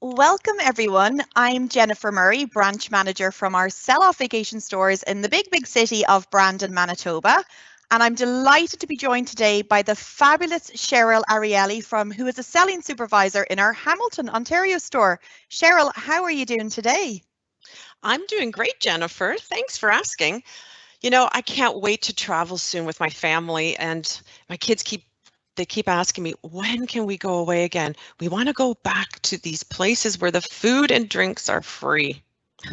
Welcome everyone. I'm Jennifer Murray, branch manager from our sell-off vacation stores in the big city of Brandon, Manitoba. And I'm delighted to be joined today by the fabulous Cheryl Ariely who is a selling supervisor in our Hamilton, Ontario store. Cheryl, how are you doing today? I'm doing great, Jennifer. Thanks for asking. I can't wait to travel soon with my family, and my kids keep asking me, when can we go away again? We want to go back to these places where the food and drinks are free.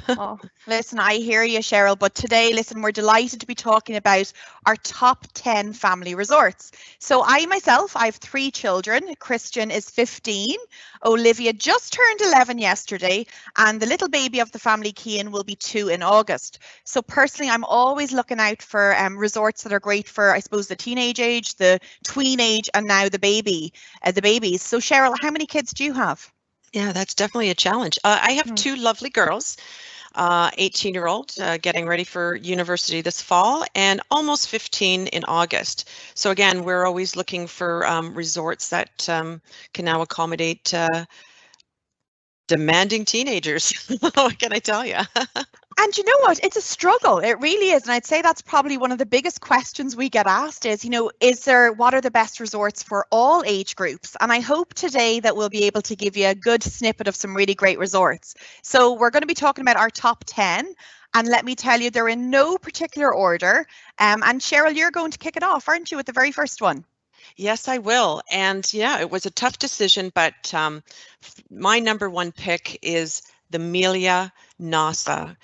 Oh, listen, I hear you, Cheryl, but today, listen, we're delighted to be talking about our top 10 family resorts. So I myself, I have 3 children. Christian is 15, Olivia just turned 11 yesterday, and the little baby of the family, Cian, will be 2 in August. So personally, I'm always looking out for resorts that are great for, I suppose, the teenage age, the tween age, and now the babies. So Cheryl, how many kids do you have? Yeah, that's definitely a challenge. I have 2 lovely girls. 18-year-old getting ready for university this fall, and almost 15 in August. So again, we're always looking for resorts that can now accommodate demanding teenagers. What can I tell you? And you know what? It's a struggle. It really is. And I'd say that's probably one of the biggest questions we get asked is, what are the best resorts for all age groups? And I hope today that we'll be able to give you a good snippet of some really great resorts. So we're going to be talking about our top 10. And let me tell you, they're in no particular order. And Cheryl, you're going to kick it off, aren't you, with the very first one? Yes, I will. And yeah, it was a tough decision, but my number one pick is the Melia Nasa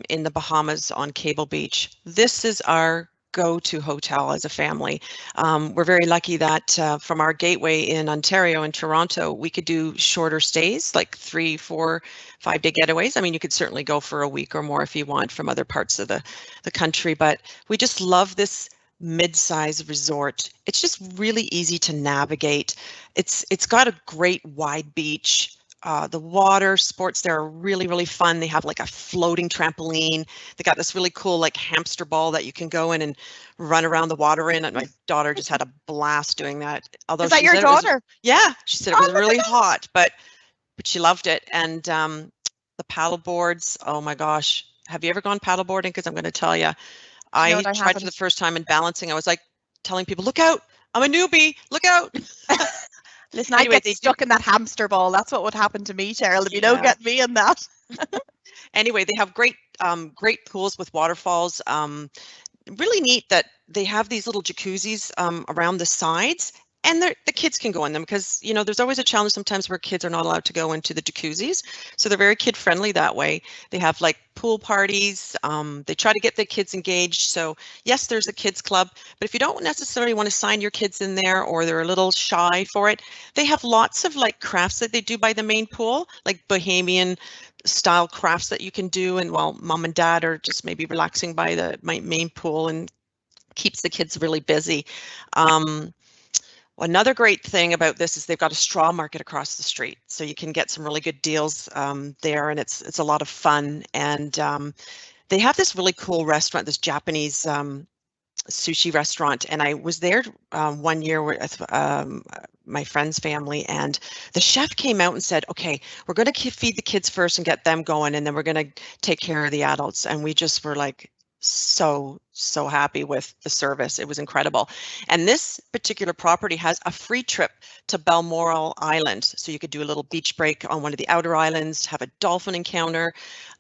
in the Bahamas on Cable Beach. This is our go-to hotel as a family. We're very lucky that from our gateway in Ontario and Toronto, we could do shorter stays, like 3, 4, 5-day getaways. I mean, you could certainly go for a week or more if you want from other parts of the country, but we just love this mid-size resort. It's just really easy to navigate. It's got a great wide beach. The water sports there are really fun. They have like a floating trampoline. They got this really cool like hamster ball that you can go in and run around the water in. And my daughter just had a blast doing that. Although Is that she your said it was, daughter? yeah, she said it Oh, was look at really that. hot, but she loved it. And the paddle boards, oh my gosh. Have you ever gone paddle boarding? Because I'm going to tell you, No, I I tried for the haven't. first time in balancing. I was like telling people, look out, I'm a newbie, look out. Listen, I'd Anyway, get they do, stuck in that hamster ball. That's what would happen to me, Cheryl, if you don't yeah. get me in that. Anyway, they have great pools with waterfalls. Really neat that they have these little jacuzzis around the sides, and the kids can go in them because there's always a challenge sometimes where kids are not allowed to go into the jacuzzis, so they're very kid friendly that way. They have like pool parties. They try to get the kids engaged, so yes, there's a kids club, but if you don't necessarily want to sign your kids in there or they're a little shy for it, they have lots of like crafts that they do by the main pool, like bohemian style crafts that you can do, and while mom and dad are just maybe relaxing by the main pool, and keeps the kids really busy. Um, Another great thing about this is they've got a straw market across the street, so you can get some really good deals there, and it's a lot of fun. And they have this really cool restaurant, this Japanese sushi restaurant, and I was there one year with my friend's family, and the chef came out and said, okay, we're going to feed the kids first and get them going, and then we're going to take care of the adults. And we just were like so happy with the service. It was incredible. And this particular property has a free trip to Balmoral Island, so you could do a little beach break on one of the outer islands, have a dolphin encounter.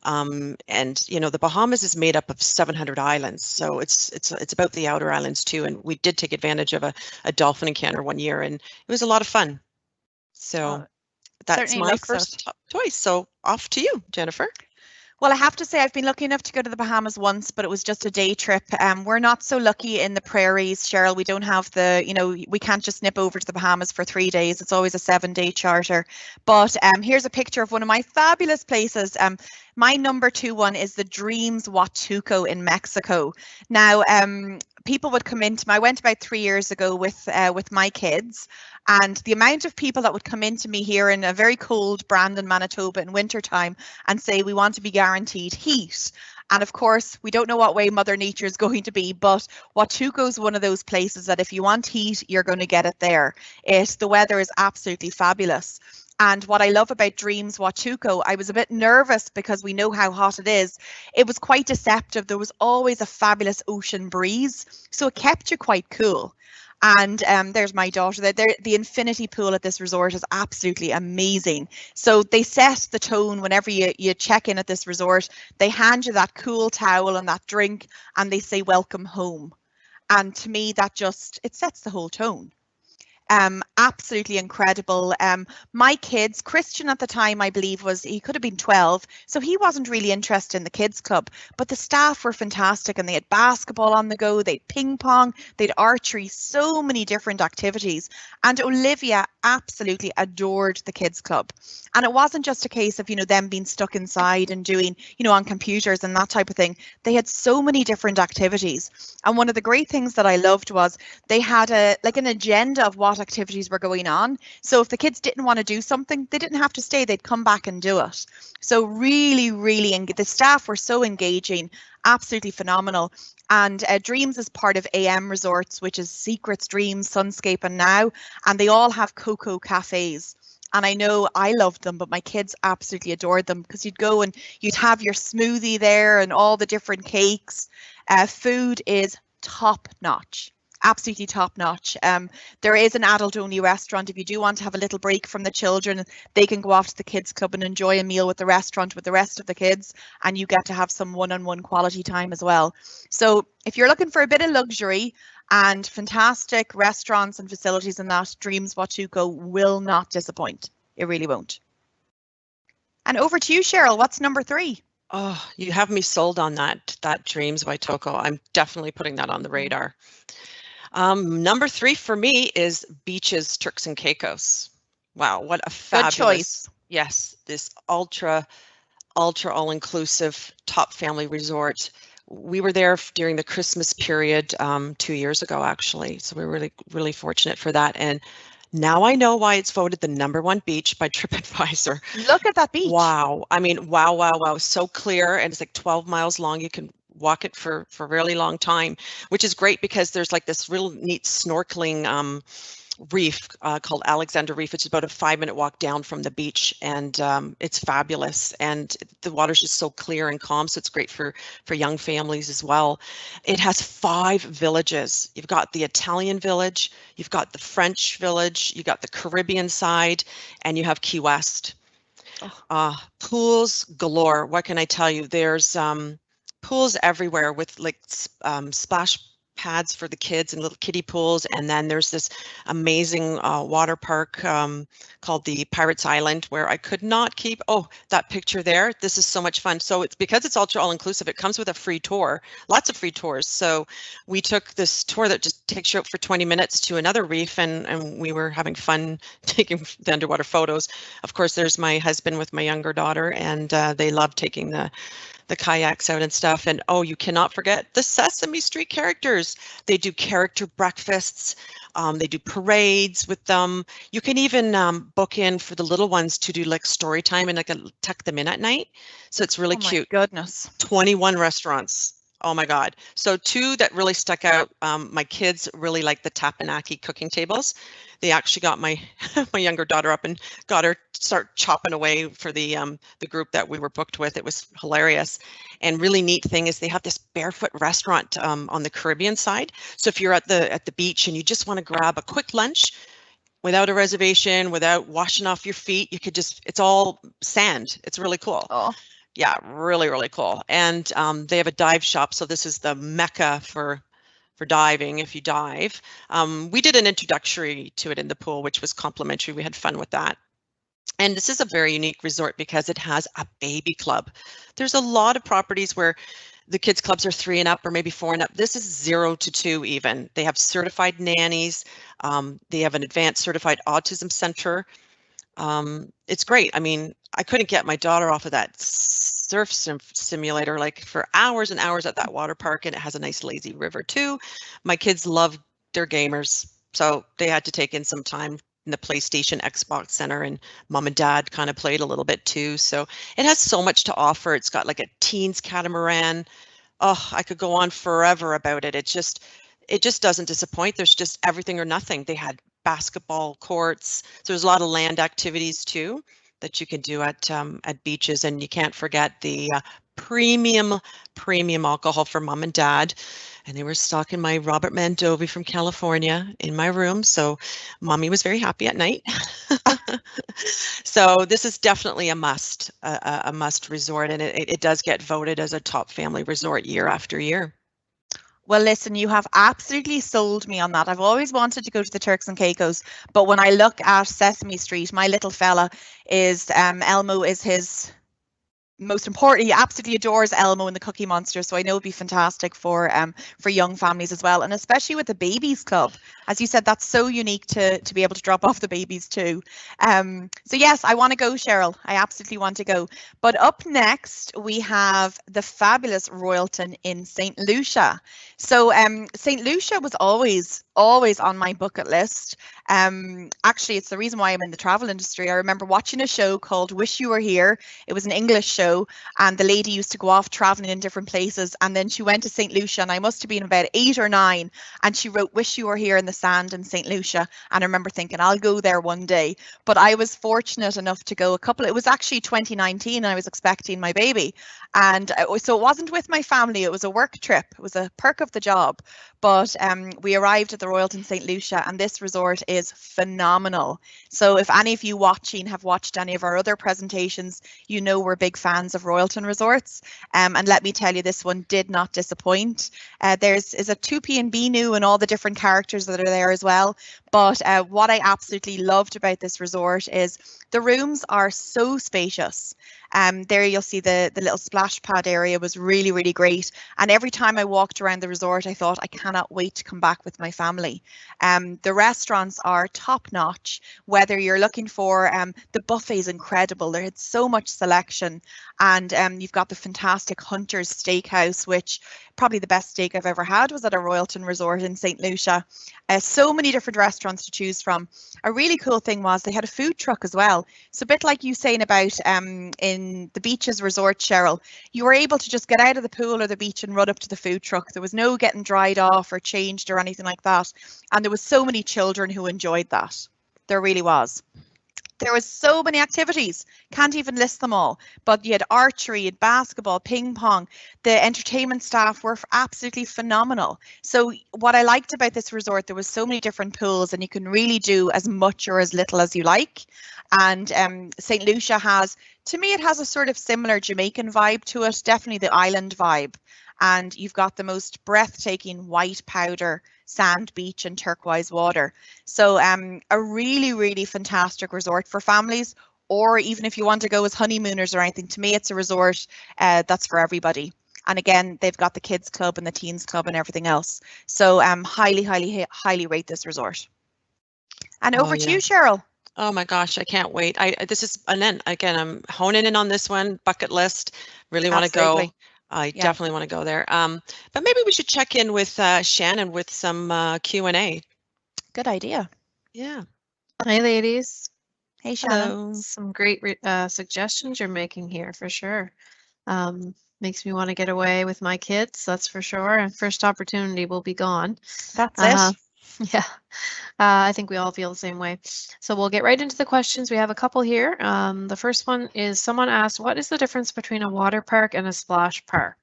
And the Bahamas is made up of 700 islands, so it's about the outer islands too. And we did take advantage of a dolphin encounter one year, and it was a lot of fun. So that's Certainly my looks it. first top choice. So off to you, Jennifer. Well, I have to say I've been lucky enough to go to the Bahamas once, but it was just a day trip. We're not so lucky in the prairies, Cheryl. We don't have we can't just nip over to the Bahamas for 3 days. It's always a 7-day charter. But here's a picture of one of my fabulous places. My number 2 one is the Dreams Watuco in Mexico. Now, people would come into I went about 3 years ago with my kids, and the amount of people that would come into me here in a very cold Brandon, Manitoba in wintertime and say we want to be guaranteed heat. And of course, we don't know what way Mother Nature is going to be, but Watuco is one of those places that if you want heat, you're going to get it there. The weather is absolutely fabulous. And what I love about Dreams Watuco, I was a bit nervous because we know how hot it is. It was quite deceptive. There was always a fabulous ocean breeze, so it kept you quite cool. And there's my daughter there. The infinity pool at this resort is absolutely amazing. So they set the tone whenever you check in at this resort. They hand you that cool towel and that drink, and they say welcome home. And to me, that just, it sets the whole tone. Absolutely incredible. My kids, Christian at the time, I believe he could have been 12, so he wasn't really interested in the kids club, but the staff were fantastic, and they had basketball on the go, they'd ping pong, they'd archery, so many different activities. And Olivia absolutely adored the kids club. And it wasn't just a case of, them being stuck inside and doing, on computers and that type of thing. They had so many different activities. And one of the great things that I loved was they had an agenda of what activities were going on. So if the kids didn't want to do something, they didn't have to stay, they'd come back and do it. So really, the staff were so engaging, absolutely phenomenal. And Dreams is part of AM Resorts, which is Secrets, Dreams, Sunscape and Now, and they all have cocoa cafes. And I know I loved them, but my kids absolutely adored them, because you'd go and you'd have your smoothie there and all the different cakes. Food is top notch. Absolutely top notch. There is an adult only restaurant. If you do want to have a little break from the children, they can go off to the kids club and enjoy a meal with the restaurant with the rest of the kids, and you get to have some one-on-one quality time as well. So if you're looking for a bit of luxury and fantastic restaurants and facilities in that, Dreams Watuco will not disappoint. It really won't. And over to you, Cheryl. What's number 3? Oh, you have me sold on that Dreams Watuco. I'm definitely putting that on the radar. Number 3 for me is Beaches, Turks and Caicos. Wow, what a fabulous choice. Yes, this ultra all-inclusive top family resort. We were there during the Christmas period 2 years ago, actually. So we were really fortunate for that. And now I know why it's voted the #1 beach by TripAdvisor. Look at that beach. Wow. I mean, wow. So clear, and it's like 12 miles long. You can walk it for a really long time, which is great because there's like this real neat snorkeling reef called Alexander Reef, which is about a 5-minute walk down from the beach, and it's fabulous, and the water's just so clear and calm, so it's great for young families as well. It has 5 villages. You've got the Italian village, you've got the French village, you got the Caribbean side, and you have Key West. Pools galore. What can I tell you? There's pools everywhere with like splash pads for the kids and little kiddie pools, and then there's this amazing water park called the Pirates Island, where I could not keep that picture there. This is so much fun. So it's because it's ultra all-inclusive, it comes with a free tour, lots of free tours. So we took this tour that just takes you out for 20 minutes to another reef, and we were having fun taking the underwater photos. Of course, there's my husband with my younger daughter, and they love taking the kayaks out and stuff. And you cannot forget the Sesame Street characters. They do character breakfasts. They do parades with them. You can even book in for the little ones to do like story time and like tuck them in at night. So it's really cute. Oh my goodness. 21 restaurants. Oh my God. So 2 that really stuck out. My kids really like the tapenaki cooking tables. They actually got my younger daughter up and got her to start chopping away for the group that we were booked with. It was hilarious. And really neat thing is they have this barefoot restaurant on the Caribbean side. So if you're at the beach and you just want to grab a quick lunch without a reservation, without washing off your feet, you could it's all sand. It's really cool. Oh. Yeah, really cool. And they have a dive shop. So this is the mecca for diving if you dive. We did an introductory to it in the pool, which was complimentary. We had fun with that. And this is a very unique resort because it has a baby club. There's a lot of properties where the kids clubs are 3 and up or maybe 4 and up. This is 0 to 2 even. They have certified nannies. They have an advanced certified autism center. It's great. I mean, I couldn't get my daughter off of that surf simulator like for hours and hours at that water park, and it has a nice lazy river too. My kids love their gamers, so they had to take in some time in the PlayStation Xbox Center, and mom and dad kind of played a little bit too. So it has so much to offer. It's got like a teens catamaran. I could go on forever about it. It just doesn't disappoint. There's just everything or nothing. They had basketball courts. So there's a lot of land activities too that you can do at beaches, and you can't forget the premium alcohol for mom and dad. And they were stocking my Robert Mandovi from California in my room, so mommy was very happy at night. So this is definitely a must resort, and it does get voted as a top family resort year after year. Well, listen, you have absolutely sold me on that. I've always wanted to go to the Turks and Caicos, but when I look at Sesame Street, my little fella is Elmo is his most important. He absolutely adores Elmo and the Cookie Monster, so I know it'd be fantastic for young families as well, and especially with the babies club. As you said, that's so unique to be able to drop off the babies too. So yes, I want to go, Cheryl. I absolutely want to go. But up next we have the fabulous Royalton in St Lucia. So St Lucia was always on my bucket list. Actually, it's the reason why I'm in the travel industry. I remember watching a show called Wish You Were Here. It was an English show, and the lady used to go off traveling in different places, and then she went to St Lucia, and I must have been about 8 or 9, and she wrote Wish You Were Here in the sand in St Lucia, and I remember thinking I'll go there one day. But I was fortunate enough to go it was actually 2019, and I was expecting my baby, and so it wasn't with my family, it was a work trip. It was a perk of the job. But we arrived at the Royalton St Lucia, and this resort is phenomenal. So if any of you watching have watched any of our other presentations, you know we're big fans of Royalton resorts. And let me tell you, this one did not disappoint. Is a 2P&B new and all the different characters that are there as well. But what I absolutely loved about this resort is the rooms are so spacious. There you'll see the little splash pad area was really, really great. And every time I walked around the resort, I thought I cannot wait to come back with my family. The restaurants are top notch, whether you're looking for the buffet is incredible. There had so much selection, and you've got the fantastic Hunter's Steakhouse, which probably the best steak I've ever had was at a Royalton resort in St Lucia. So many different restaurants to choose from. A really cool thing was they had a food truck as well. So a bit like you saying about in the beaches resort, Cheryl, you were able to just get out of the pool or the beach and run up to the food truck. There was no getting dried off or changed or anything like that. And there was so many children who enjoyed that. There really was. There was so many activities, can't even list them all, but you had archery, you had basketball, ping pong. The entertainment staff were absolutely phenomenal. So what I liked about this resort, there was so many different pools, and you can really do as much or as little as you like. And St Lucia has, to me, it has a sort of similar Jamaican vibe to it, definitely the island vibe. And you've got the most breathtaking white powder sand beach and turquoise water. So a really, really fantastic resort for families, or even if you want to go as honeymooners or anything. To me, it's a resort that's for everybody. And again, they've got the kids club and the teens club and everything else. So highly, highly, highly rate this resort. And over to you, Cheryl. Oh my gosh, I can't wait. This is, and then again, I'm honing in on this one, bucket list. Really want to go. I definitely want to go there. But maybe we should check in with Shannon with some Q&A. Good idea. Yeah. Hi, ladies. Hey, Shannon. Hello. Some great suggestions you're making here for sure. Makes me want to get away with my kids, that's for sure. And first opportunity will be gone. That's it. Yeah, I think we all feel the same way. So we'll get right into the questions. We have a couple here. The first one is someone asked, what is the difference between a water park and a splash park?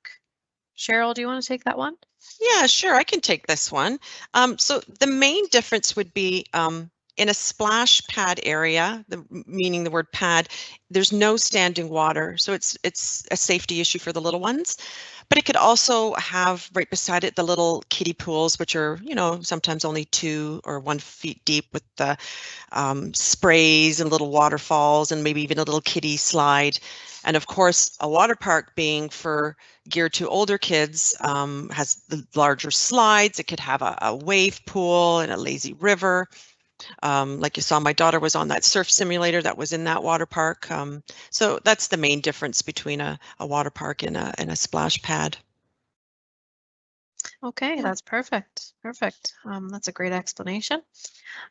Cheryl, do you want to take that one? Yeah, sure. I can take this one. So the main difference would be in a splash pad area, meaning the word pad, there's no standing water. So it's a safety issue for the little ones. But it could also have right beside it the little kiddie pools, which are, sometimes only 2 or 1 feet deep with the sprays and little waterfalls and maybe even a little kiddie slide. And of course, a water park being geared to older kids has the larger slides. It could have a wave pool and a lazy river. Like you saw, my daughter was on that surf simulator that was in that water park. So that's the main difference between a water park and a splash pad. Okay, that's perfect. Perfect. That's a great explanation.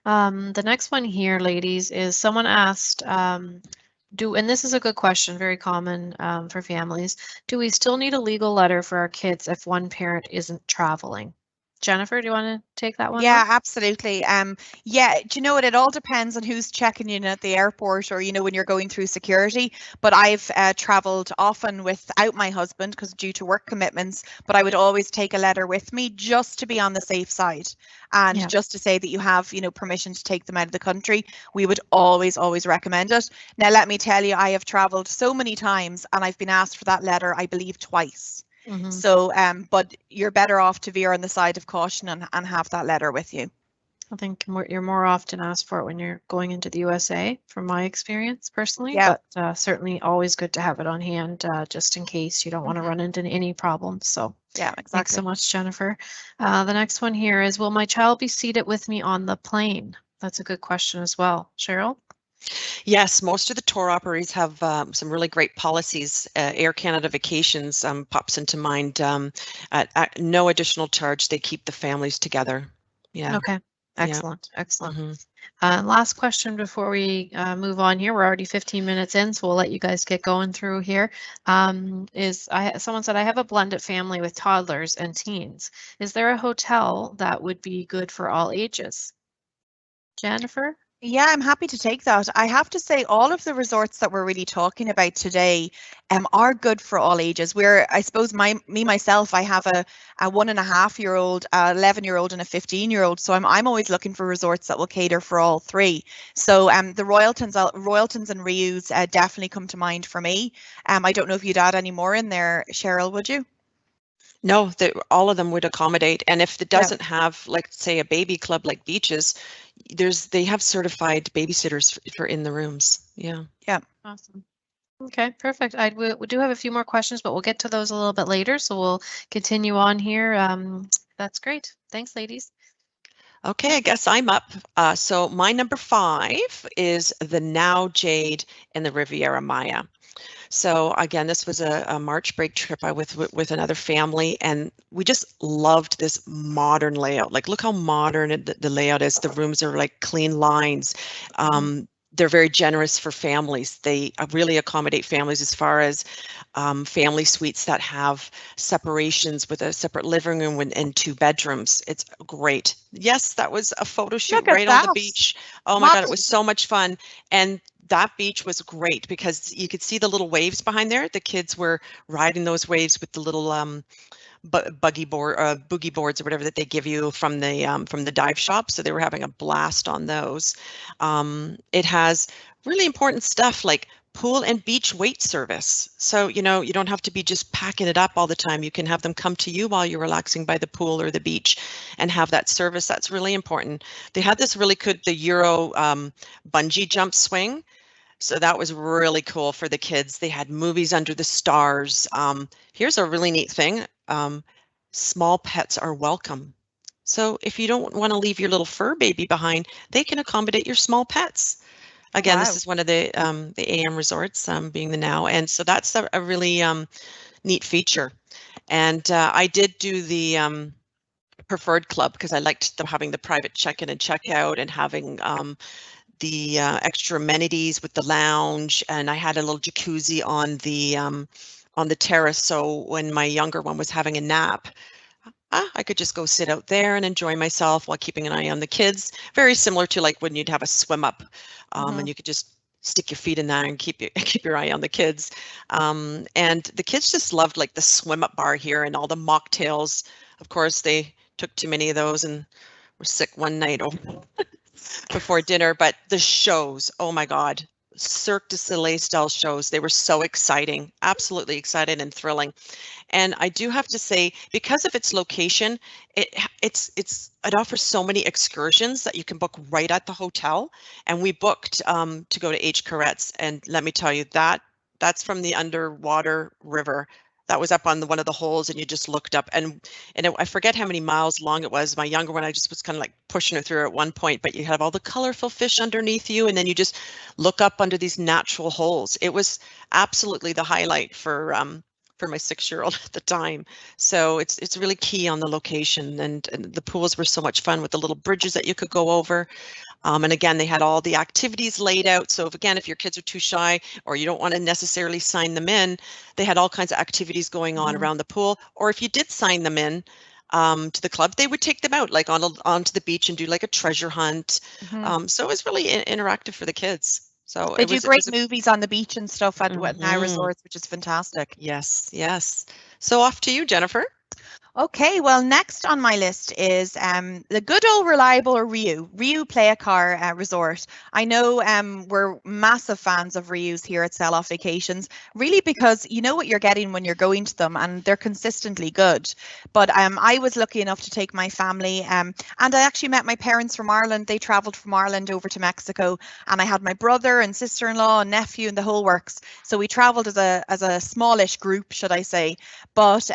The next one here, ladies, is someone asked, and this is a good question, very common for families, do we still need a legal letter for our kids if one parent isn't traveling? Jennifer, do you want to take that one? Yeah, on? absolutely. Yeah, do you know what? It all depends on who's checking you in at the airport, or when you're going through security. But I've traveled often without my husband because due to work commitments. But I would always take a letter with me just to be on the safe side, and Yeah. just to say that you have, permission to take them out of the country. We would always recommend it. Now, let me tell you, I have traveled so many times, and I've been asked for that letter, I believe, twice. Mhm. So, but you're better off to veer on the side of caution and have that letter with you. I think you're more often asked for it when you're going into the USA, from my experience personally. Yeah. But certainly always good to have it on hand, just in case you don't want to run into any problems. So Yeah, thanks exactly. so much, Jennifer. The next one here is, will my child be seated with me on the plane? That's a good question as well. Cheryl? Yes, most of the tour operators have some really great policies. Air Canada Vacations pops into mind. At no additional charge, they keep the families together. Yeah. Okay. Yeah. Excellent. Excellent. Mhm. Last question before we move on here. We're already 15 minutes in, so we'll let you guys get going through here. Someone said, I have a blended family with toddlers and teens. Is there a hotel that would be good for all ages? Jennifer? Yeah, I'm happy to take that. I have to say, all of the resorts that we're really talking about today are good for all ages. I suppose myself, I have a 1.5-year-old, 11-year-old, and a 15-year-old. So I'm always looking for resorts that will cater for all three. So the Royaltons and Ryu's definitely come to mind for me. I don't know if you'd add any more in there, Cheryl, would you? No, all of them would accommodate. And if it doesn't have, like, say, a baby club like Beaches, they have certified babysitters for in the rooms. Yeah. Yeah. Awesome. Okay, perfect. We do have a few more questions, but we'll get to those a little bit later. So we'll continue on here. That's great. Thanks, ladies. Okay, I guess I'm up. So my number 5 is the Now Jade in the Riviera Maya. So again, this was a March break trip with another family, and we just loved this modern layout. Like, look how modern the layout is. The rooms are like clean lines. They're very generous for families. They really accommodate families as far as family suites that have separations with a separate living room and 2 bedrooms. It's great. Yes, that was a photo shoot right on the beach. Oh my God, it was so much fun. And that beach was great because you could see the little waves behind there. The kids were riding those waves with the little boogie boards or whatever that they give you from the dive shop. So they were having a blast on those. It has really important stuff like pool and beach wait service. So, you don't have to be just packing it up all the time. You can have them come to you while you're relaxing by the pool or the beach and have that service. That's really important. They had this really good, the Euro bungee jump swing. So that was really cool for the kids. They had movies under the stars. Here's a really neat thing. Small pets are welcome. So if you don't want to leave your little fur baby behind, they can accommodate your small pets. Again, this is one of the AM resorts, being the Now. And so that's a really neat feature. And I did do the preferred club because I liked having the private check-in and check-out and having the extra amenities with the lounge, and I had a little jacuzzi on the terrace. So when my younger one was having a nap, I could just go sit out there and enjoy myself while keeping an eye on the kids. Very similar to like when you'd have a swim up, and you could just stick your feet in there and keep your eye on the kids. And the kids just loved like the swim up bar here and all the mocktails. Of course, they took too many of those and were sick one night before dinner. But the shows, oh my God, Cirque du Soleil style shows, they were so exciting, absolutely exciting and thrilling. And I do have to say, because of its location, it offers so many excursions that you can book right at the hotel. And we booked to go to H. Courette's, and let me tell you, that's from the underwater river. That was up on one of the holes, and you just looked up, and I forget how many miles long it was. My younger one, I just was kind of like pushing her through at one point, but you have all the colorful fish underneath you, and then you just look up under these natural holes. It was absolutely the highlight for my 6-year-old at the time. So it's really key on the location, and the pools were so much fun with the little bridges that you could go over. And again, they had all the activities laid out. So if your kids are too shy or you don't want to necessarily sign them in, they had all kinds of activities going on around the pool. Or if you did sign them in, to the club, they would take them out like onto the beach and do like a treasure hunt. So it was really interactive for the kids. So They do great movies on the beach and stuff at now resorts, which is fantastic. Yes, yes. So off to you, Jennifer. Okay, well, next on my list is the good old reliable Ryu Play a Car Resort. I know we're massive fans of Ryu's here at Sell Off Vacations, really because you know what you're getting when you're going to them, and they're consistently good. But I was lucky enough to take my family, and I actually met my parents from Ireland. They travelled from Ireland over to Mexico, and I had my brother and sister-in-law and nephew and the whole works. So we travelled as a smallish group, should I say, but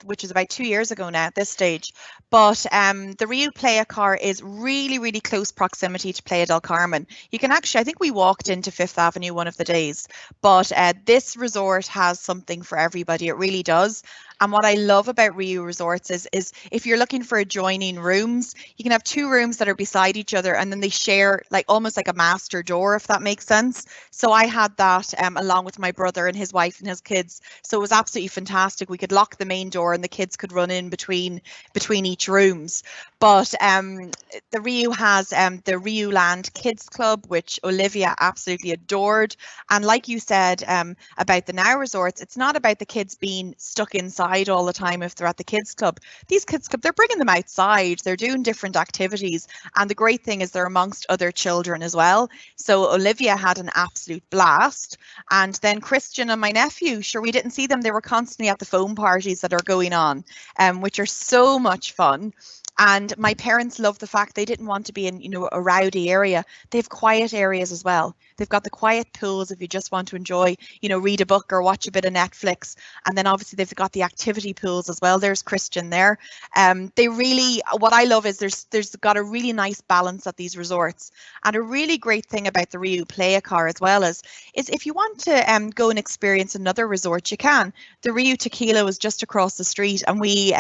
which is about 2 years ago now at this stage. But the Ryu Play a Car is really, really close proximity to Playa del Carmen. You can actually, I think we walked into Fifth Avenue one of the days, but this resort has something for everybody. It really does. And what I love about Ryu Resorts is if you're looking for adjoining rooms, you can have 2 rooms that are beside each other, and then they share like almost like a master door, if that makes sense. So I had that along with my brother and his wife and his kids. So it was absolutely fantastic. We could lock the main door and the kids could run in between each rooms. But the Ryu has the Ryu Land Kids Club, which Olivia absolutely adored. And like you said about the Now Resorts, it's not about the kids being stuck inside all the time if they're at the kids club. These kids club, they're bringing them outside, they're doing different activities, and the great thing is they're amongst other children as well. So Olivia had an absolute blast, and then Christian and my nephew, sure, we didn't see them, they were constantly at the foam parties that are going on, which are so much fun. And my parents love the fact they didn't want to be in, a rowdy area. They have quiet areas as well. They've got the quiet pools if you just want to enjoy, read a book or watch a bit of Netflix. And then obviously they've got the activity pools as well. There's Christian there. They really, what I love is there's got a really nice balance at these resorts. And a really great thing about the Ryu Play a Car as well is if you want to go and experience another resort, you can. The Ryu Tequila was just across the street, and we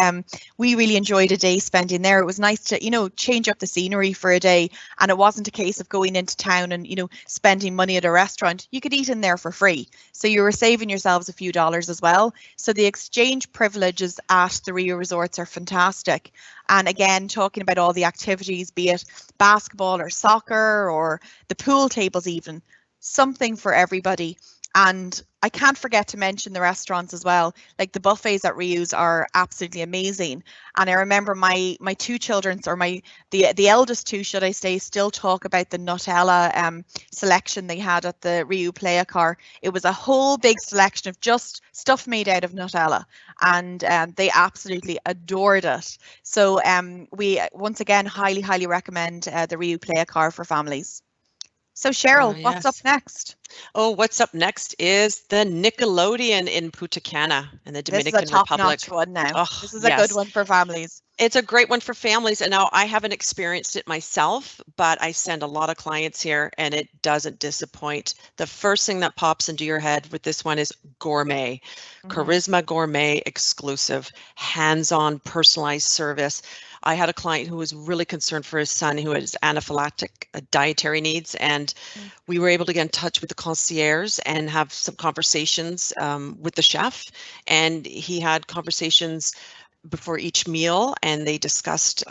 really enjoyed a day spending there. It was nice to, change up the scenery for a day, and it wasn't a case of going into town and, spending money at a restaurant. You could eat in there for free. So you were saving yourselves a few dollars as well. So the exchange privileges at the Rio resorts are fantastic. And again, talking about all the activities, be it basketball or soccer or the pool tables even, something for everybody. And I can't forget to mention the restaurants as well. Like the buffets at Ryu's are absolutely amazing. And I remember my 2 children, or the eldest 2, should I say, still talk about the Nutella selection they had at the Ryu Play a Car. It was a whole big selection of just stuff made out of Nutella, and they absolutely adored it. So we once again highly recommend the Ryu Play a Car for families. So Cheryl, what's up next? Oh, what's up next is the Nickelodeon in Punta Cana in the Dominican Republic. This is a top-notch one now. Oh, this is a good one for families. It's a great one for families. And now I haven't experienced it myself, but I send a lot of clients here and it doesn't disappoint. The first thing that pops into your head with this one is gourmet. Charisma Gourmet exclusive, hands-on personalized service. I had a client who was really concerned for his son who has anaphylactic dietary needs, and we were able to get in touch with the concierge and have some conversations with the chef, and he had conversations before each meal, and they discussed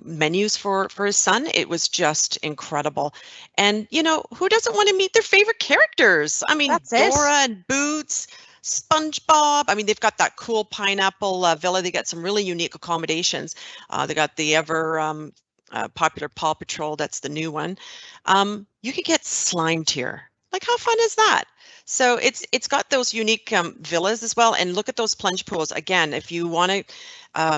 menus for his son. It was just incredible. And who doesn't want to meet their favorite characters? I mean, Dora and Boots, SpongeBob. I mean, they've got that cool pineapple villa. They got some really unique accommodations. They got the ever popular Paw Patrol. That's the new one. You could get slimed here. Like, how fun is that? So it's got those unique villas as well. And look at those plunge pools. Again, if you want to,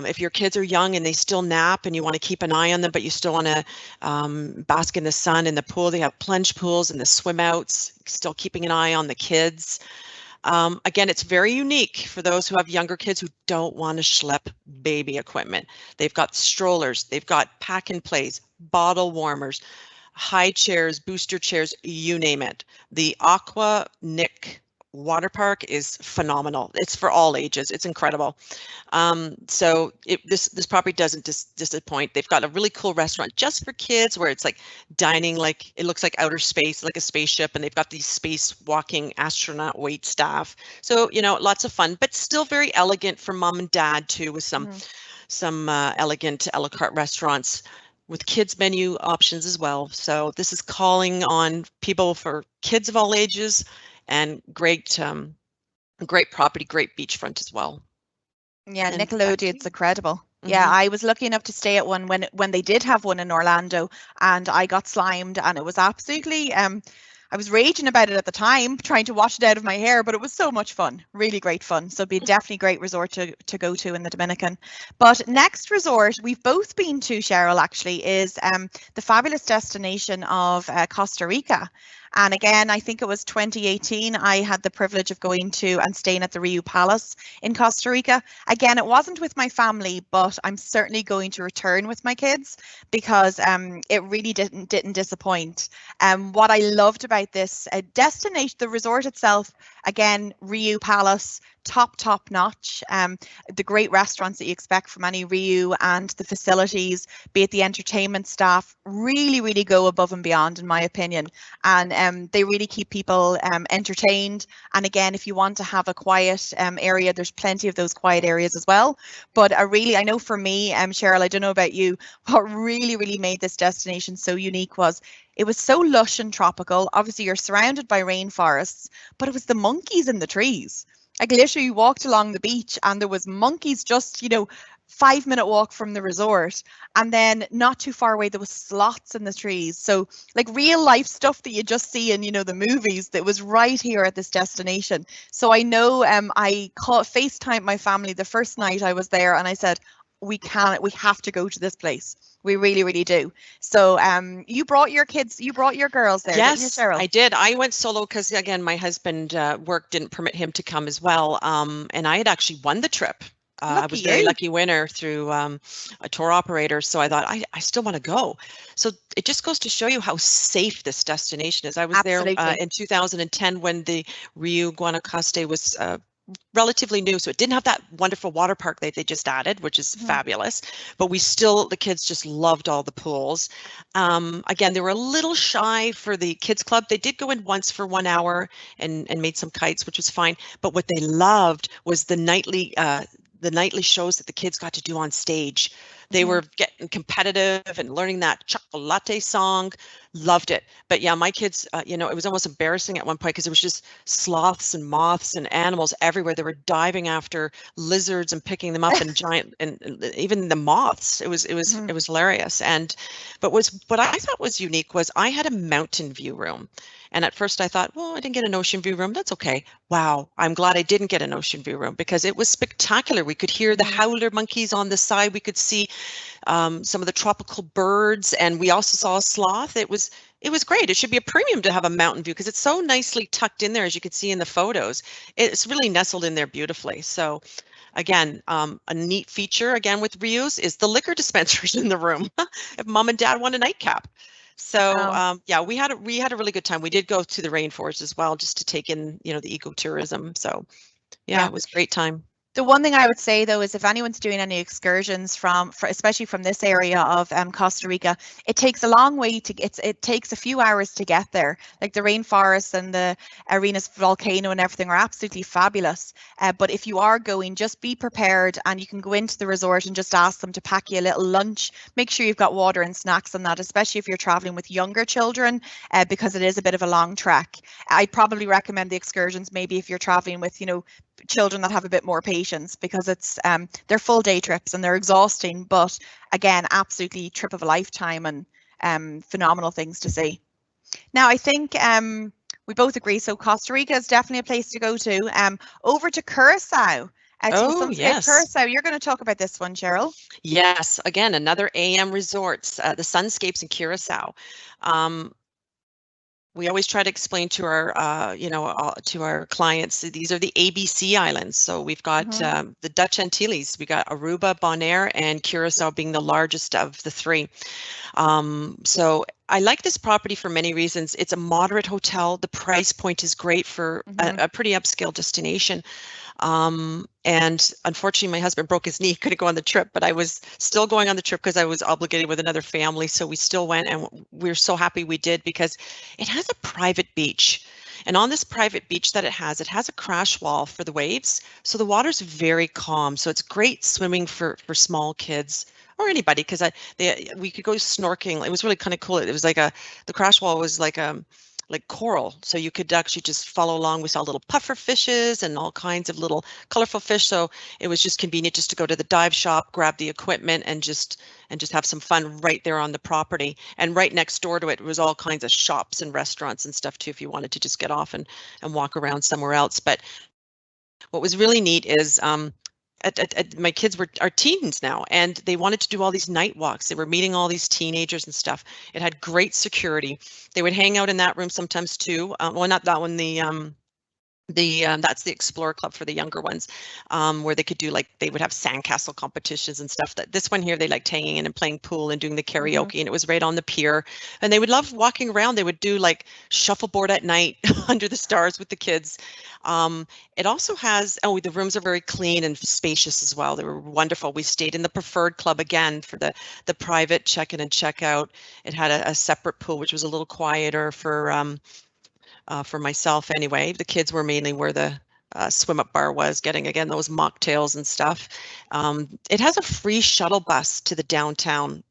if your kids are young and they still nap and you want to keep an eye on them, but you still want to bask in the sun in the pool, they have plunge pools and the swim outs, still keeping an eye on the kids. Again, it's very unique for those who have younger kids who don't want to schlep baby equipment. They've got strollers, they've got pack and plays, bottle warmers, high chairs, booster chairs, you name it. The Aqua Nick water park is phenomenal. It's for all ages. It's incredible. So this property doesn't disappoint. They've got a really cool restaurant just for kids where it's like dining, like it looks like outer space, like a spaceship, and they've got these space walking astronaut wait staff. So, you know, lots of fun, but still very elegant for mom and dad too, with some elegant a la carte restaurants with kids menu options as well. So this is calling on people for kids of all ages, and great property, great beachfront as well. Yeah, And Nickelodeon's incredible. Yeah, I was lucky enough to stay at one when they did have one in Orlando, and I got slimed, and it was absolutely I was raging about it at the time, trying to wash it out of my hair, but it was so much fun, really great fun. So it'd be definitely a great resort to go to in the Dominican. But next resort we've both been to, Cheryl, actually, is the fabulous destination of Costa Rica. And again, I think it was 2018, I had the privilege of going to and staying at the Ryu Palace in Costa Rica. Again, it wasn't with my family, but I'm certainly going to return with my kids because it really didn't disappoint. What I loved about this destination, the resort itself, again, Ryu Palace, top notch. The great restaurants that you expect from any Ryu, and the facilities, be it the entertainment staff, really go above and beyond, in my opinion. And they really keep people entertained. And again, if you want to have a quiet area, there's plenty of those quiet areas as well. But I know for me, Cheryl, I don't know about you, what really made this destination so unique was it was so lush and tropical. Obviously, you're surrounded by rainforests, but it was the monkeys in the trees. Like literally walked along the beach and there was monkeys just, 5-minute walk from the resort, and then not too far away there was sloths in the trees. So like real life stuff that you just see in the movies, that was right here at this destination. So I know I FaceTimed my family the first night I was there, and I said, we have to go to this place. We really do. So you brought your kids, you brought your girls there, didn't you, Cheryl? I did. I went solo because, again, my husband work didn't permit him to come as well. And I had actually won the trip. I was a very lucky winner through a tour operator. So I thought, I still want to go. So it just goes to show you how safe this destination is. I was there in 2010 when the Rio Guanacaste was relatively new, so it didn't have that wonderful water park they just added, which is fabulous, but the kids just loved all the pools. Again, they were a little shy for the kids club. They did go in once for 1 hour and made some kites, which was fine, but what they loved was the nightly shows that the kids got to do on stage. They were getting competitive and learning that chocolate song. Loved it. But yeah, my kids, it was almost embarrassing at one point because it was just sloths and moths and animals everywhere. They were diving after lizards and picking them up, and giant, and even the moths. It was hilarious. But what I thought was unique was I had a mountain view room. And at first I thought, well, I didn't get an ocean view room. That's okay. Wow. I'm glad I didn't get an ocean view room because it was spectacular. We could hear the howler monkeys on the side. We could see some of the tropical birds, and we also saw a sloth. It was great. It should be a premium to have a mountain view because it's so nicely tucked in there, as you can see in the photos. It's really nestled in there beautifully. So again, a neat feature again with Ryu's is the liquor dispensers in the room if mom and dad want a nightcap. So yeah, we had a really good time. We did go to the rainforest as well, just to take in the ecotourism. So yeah, it was a great time. The one thing I would say, though, is if anyone's doing any excursions especially from this area of Costa Rica, it takes a long way it takes a few hours to get there. Like the rainforest and the Arenas volcano and everything are absolutely fabulous. But if you are going, just be prepared, and you can go into the resort and just ask them to pack you a little lunch. Make sure you've got water and snacks on that, especially if you're traveling with younger children, because it is a bit of a long trek. I'd probably recommend the excursions maybe if you're traveling with, children that have a bit more patience, because it's they're full day trips and they're exhausting, but again, absolutely trip of a lifetime and phenomenal things to see. Now, I think we both agree, so Costa Rica is definitely a place to go to. Over to Curacao. Yes. Curacao, you're going to talk about this one, Cheryl. Yes, again, another AM Resorts, the Sunscapes in Curacao. we always try to explain to our, to our clients, these are the ABC islands. So we've got the Dutch Antilles, we got Aruba, Bonaire, and Curacao being the largest of the three. So I like this property for many reasons. It's a moderate hotel. The price point is great for a pretty upscale destination. And unfortunately, my husband broke his knee, couldn't go on the trip, but I was still going on the trip because I was obligated with another family. So we still went, and we're so happy we did because it has a private beach. And on this private beach that it has a crash wall for the waves. So the water's very calm. So it's great swimming for small kids or anybody, because we could go snorkeling. It was really kind of cool. It was like the crash wall was like coral, so you could actually just follow along. We saw little puffer fishes and all kinds of little colorful fish, so it was just convenient just to go to the dive shop, grab the equipment, and just have some fun right there on the property. And right next door to it was all kinds of shops and restaurants and stuff too, if you wanted to just get off and walk around somewhere else. But what was really neat is my kids are teens now, and they wanted to do all these night walks. They were meeting all these teenagers and stuff. It had great security. They would hang out in that room sometimes too. Well, not that one. That's the Explorer Club for the younger ones, where they could do, like, they would have sandcastle competitions and stuff. That this one here, they liked hanging in and playing pool and doing the karaoke, and it was right on the pier. And they would love walking around. They would do like shuffleboard at night under the stars with the kids. It also has, the rooms are very clean and spacious as well. They were wonderful. We stayed in the Preferred Club again for the private check-in and check-out. It had a separate pool, which was a little quieter for myself anyway. The kids were mainly where the swim up bar was, getting again those mocktails and stuff. It has a free shuttle bus to the downtown,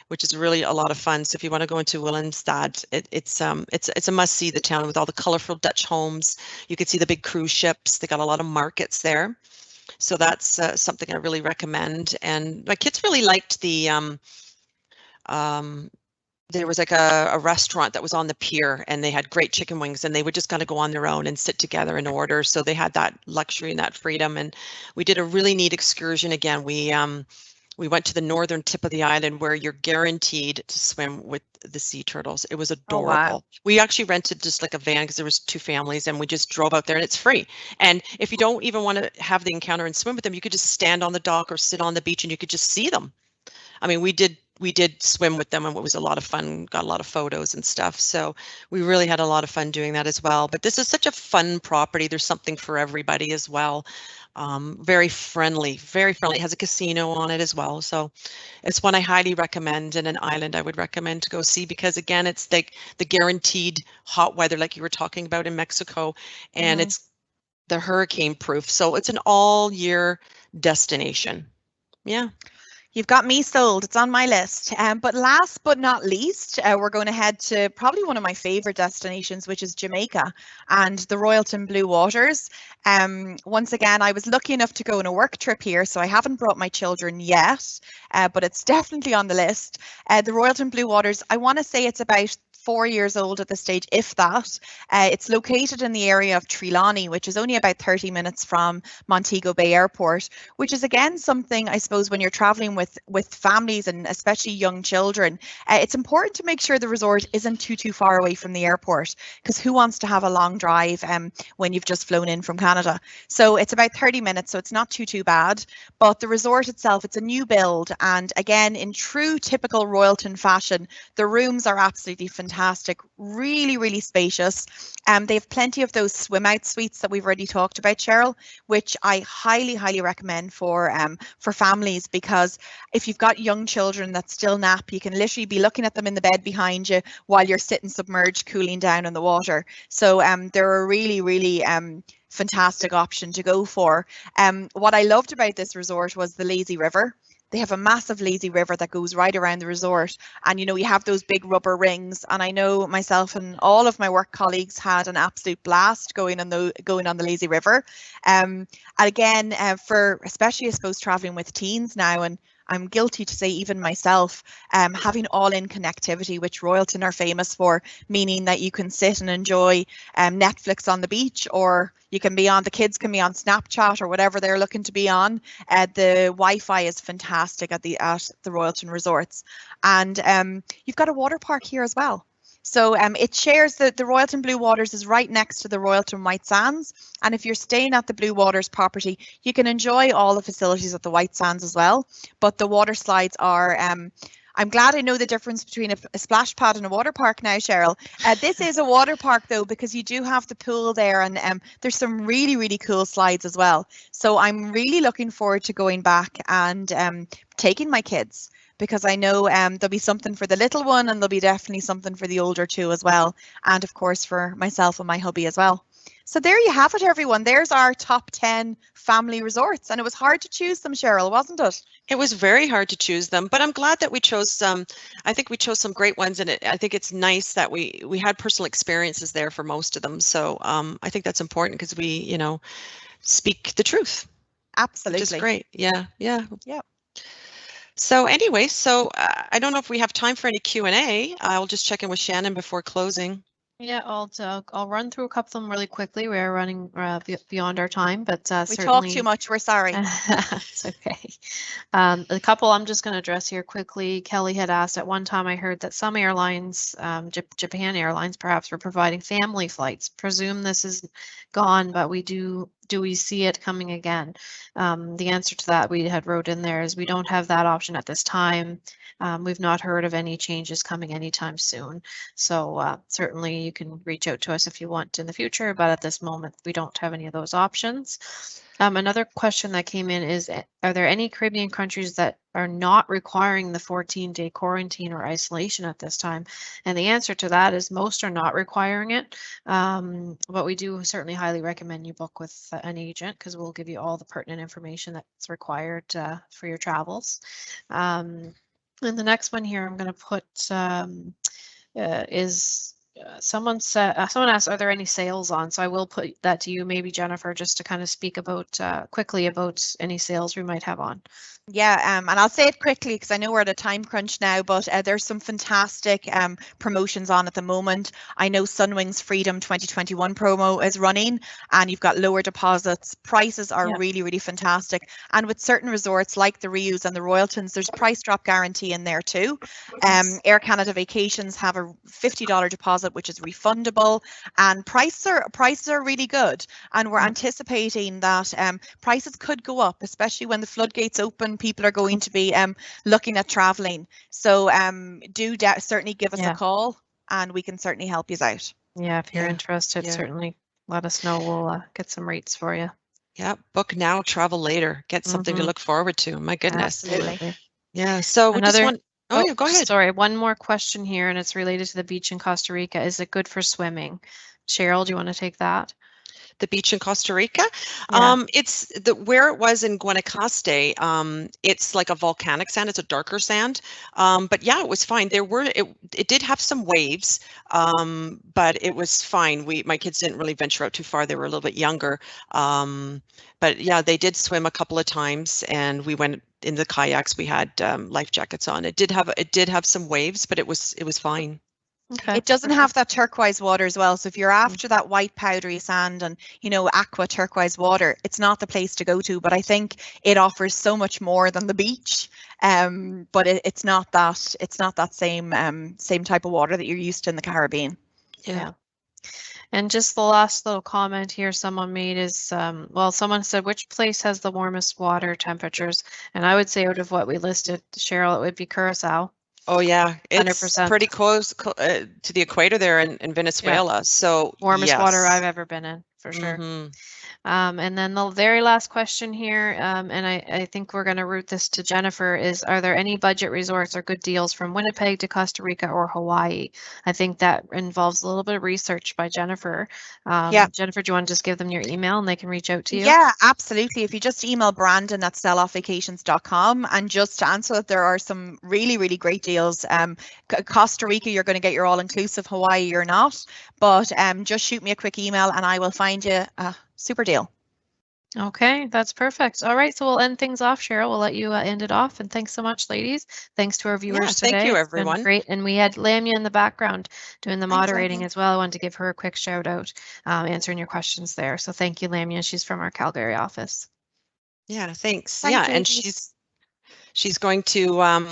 which is really a lot of fun. So if you want to go into Willemstad, it's a must see, the town with all the colorful Dutch homes. You can see the big cruise ships. They got a lot of markets there. So that's something I really recommend. And my kids really liked there was like a restaurant that was on the pier, and they had great chicken wings, and they would just kind of go on their own and sit together and order. So they had that luxury and that freedom. And we did a really neat excursion. Again, we went to the northern tip of the island where you're guaranteed to swim with the sea turtles. It was adorable. Oh, wow. We actually rented just like a van because there was 2 families, and we just drove out there, and it's free. And if you don't even want to have the encounter and swim with them, you could just stand on the dock or sit on the beach and you could just see them. I mean, we did swim with them, and it was a lot of fun, got a lot of photos and stuff. So we really had a lot of fun doing that as well. But this is such a fun property. There's something for everybody as well. Very friendly, very friendly. It has a casino on it as well. So it's one I highly recommend, and an island I would recommend to go see, because again, it's like the guaranteed hot weather like you were talking about in Mexico, and it's the hurricane proof. So it's an all year destination. Yeah. You've got me sold. It's on my list. But last but not least, we're going to head to probably one of my favorite destinations, which is Jamaica and the Royalton Blue Waters. Once again, I was lucky enough to go on a work trip here, so I haven't brought my children yet, but it's definitely on the list. The Royalton Blue Waters, I want to say it's about 4 years old at this stage, if that. It's located in the area of Trelawney, which is only about 30 minutes from Montego Bay Airport, which is again something, I suppose, when you're traveling with families and especially young children, it's important to make sure the resort isn't too far away from the airport, because who wants to have a long drive when you've just flown in from Canada? So it's about 30 minutes, so it's not too bad. But the resort itself, it's a new build, and again, in true typical Royalton fashion, the rooms are absolutely fantastic, really spacious. They have plenty of those swim out suites that we've already talked about, Cheryl, which I highly recommend for families, because if you've got young children that still nap, you can literally be looking at them in the bed behind you while you're sitting submerged, cooling down in the water. So they're a really fantastic option to go for. What I loved about this resort was the lazy river. They have a massive lazy river that goes right around the resort, and you have those big rubber rings, and I know myself and all of my work colleagues had an absolute blast going on the lazy river. And again, for especially I suppose traveling with teens now, and I'm guilty to say even myself, having all-in connectivity, which Royalton are famous for, meaning that you can sit and enjoy Netflix on the beach, or the kids can be on Snapchat or whatever they're looking to be on. The Wi-Fi is fantastic at the Royalton resorts, and you've got a water park here as well. So it shares the Royalton Blue Waters is right next to the Royalton White Sands. And if you're staying at the Blue Waters property, you can enjoy all the facilities at the White Sands as well. But the water slides are, I'm glad I know the difference between a splash pad and a water park now, Cheryl. This is a water park though, because you do have the pool there, and there's some really, really cool slides as well. So I'm really looking forward to going back and taking my kids, because I know there'll be something for the little one, and there'll be definitely something for the older two as well. And of course for myself and my hubby as well. So there you have it, everyone. There's our top 10 family resorts. And it was hard to choose them, Cheryl, wasn't it? It was very hard to choose them, but I'm glad that we chose some. I think we chose some great ones, and I think it's nice that we had personal experiences there for most of them. So I think that's important, because we, you know, speak the truth. Absolutely. Which is great. Yeah. Yeah. So anyway, I don't know if we have time for any Q&A. I'll just check in with Shannon before closing. Yeah, I'll run through a couple of them really quickly. We are running beyond our time, but we certainly talk too much. We're sorry. It's okay. A couple I'm just going to address here quickly. Kelly had asked, at one time I heard that some airlines, Japan Airlines perhaps, were providing family flights. Presume this is gone, but do we see it coming again? The answer to that we had wrote in there is we don't have that option at this time. We've not heard of any changes coming anytime soon. So certainly you can reach out to us if you want in the future, but at this moment we don't have any of those options. Another question that came in is, are there any Caribbean countries that are not requiring the 14-day quarantine or isolation at this time? And the answer to that is most are not requiring it. But we do certainly highly recommend you book with an agent, because we'll give you all the pertinent information that's required for your travels. And the next one here I'm going to put is someone asked, are there any sales on? So I will put that to you, maybe Jennifer, just to kind of speak about quickly about any sales we might have on. Yeah, and I'll say it quickly because I know we're at a time crunch now, but there's some fantastic promotions on at the moment. I know Sunwing's Freedom 2021 promo is running, and you've got lower deposits. Prices are really, really fantastic. And with certain resorts like the Ryus and the Royaltons, there's price drop guarantee in there too. Air Canada Vacations have a $50 deposit, which is refundable, and prices are really good. And we're anticipating that prices could go up, especially when the floodgates open. People are going to be looking at traveling, so do certainly give us a call, and we can certainly help you out. Yeah, if you're interested, certainly let us know. We'll get some rates for you. Yeah, book now, travel later. Get something to look forward to. My goodness. Absolutely. Yeah. So we just want. Oh, yeah, go ahead. Sorry, one more question here, and it's related to the beach in Costa Rica. Is it good for swimming? Cheryl, do you want to take that? The beach in Costa Rica. It's where it was in Guanacaste. It's like a volcanic sand. It's a darker sand. But yeah, it was fine. It did have some waves, but it was fine. My kids didn't really venture out too far. They were a little bit younger. But yeah, they did swim a couple of times, and we went in the kayaks. We had life jackets on. It did have some waves, but it was fine. Okay. It doesn't have that turquoise water as well. So if you're after that white powdery sand and, you know, aqua turquoise water, it's not the place to go to. But I think it offers so much more than the beach. But it's not that same type of water that you're used to in the Caribbean. Yeah. And just the last little comment here someone made is, someone said, which place has the warmest water temperatures? And I would say out of what we listed, Cheryl, it would be Curacao. Oh yeah, it's 100%. Pretty close to the equator there in Venezuela. Yeah. So warmest water I've ever been in, for sure. And then the very last question here, and I think we're going to route this to Jennifer, is are there any budget resorts or good deals from Winnipeg to Costa Rica or Hawaii? I think that involves a little bit of research by Jennifer. Jennifer, do you want to just give them your email and they can reach out to you? Yeah, absolutely. If you just email Brandon@selloffvacations.com, and just to answer that, there are some really, really great deals. Costa Rica, you're going to get your all-inclusive. Hawaii, you're not. But just shoot me a quick email and I will find you a super deal. Okay, that's perfect. All right, so we'll end things off. Cheryl, we'll let you end it off. And thanks so much, ladies. Thanks to our viewers today. Thank you, everyone. It's been great. And we had Lamia in the background doing the moderating as well. I wanted to give her a quick shout out, answering your questions there. So thank you, Lamia. She's from our Calgary office. Yeah, thanks. And she's going to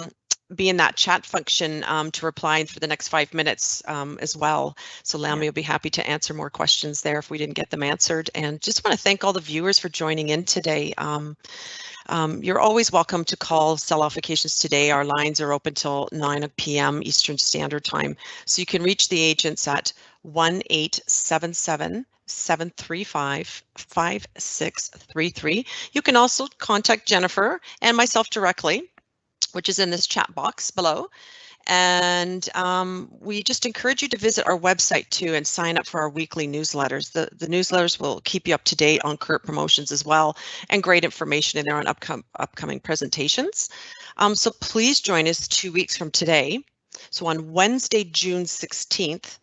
be in that chat function to reply for the next 5 minutes as well. So Lamy will be happy to answer more questions there if we didn't get them answered. And just want to thank all the viewers for joining in today. You're always welcome to call Sell Off Vacations today. Our lines are open till 9 p.m. Eastern Standard Time. So you can reach the agents at 1-877-735-5633. You can also contact Jennifer and myself directly, which is in this chat box below. And we just encourage you to visit our website too and sign up for our weekly newsletters. The newsletters will keep you up to date on current promotions as well, and great information in there on upcoming presentations. So please join us 2 weeks from today. So on Wednesday, June 16th,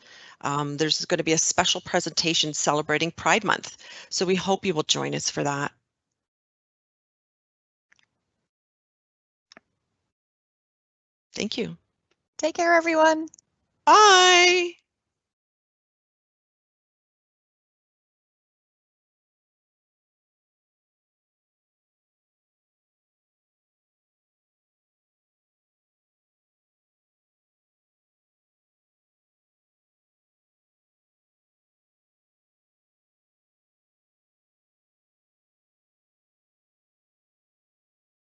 there's going to be a special presentation celebrating Pride Month. So we hope you will join us for that. Thank you. Take care, everyone. Bye.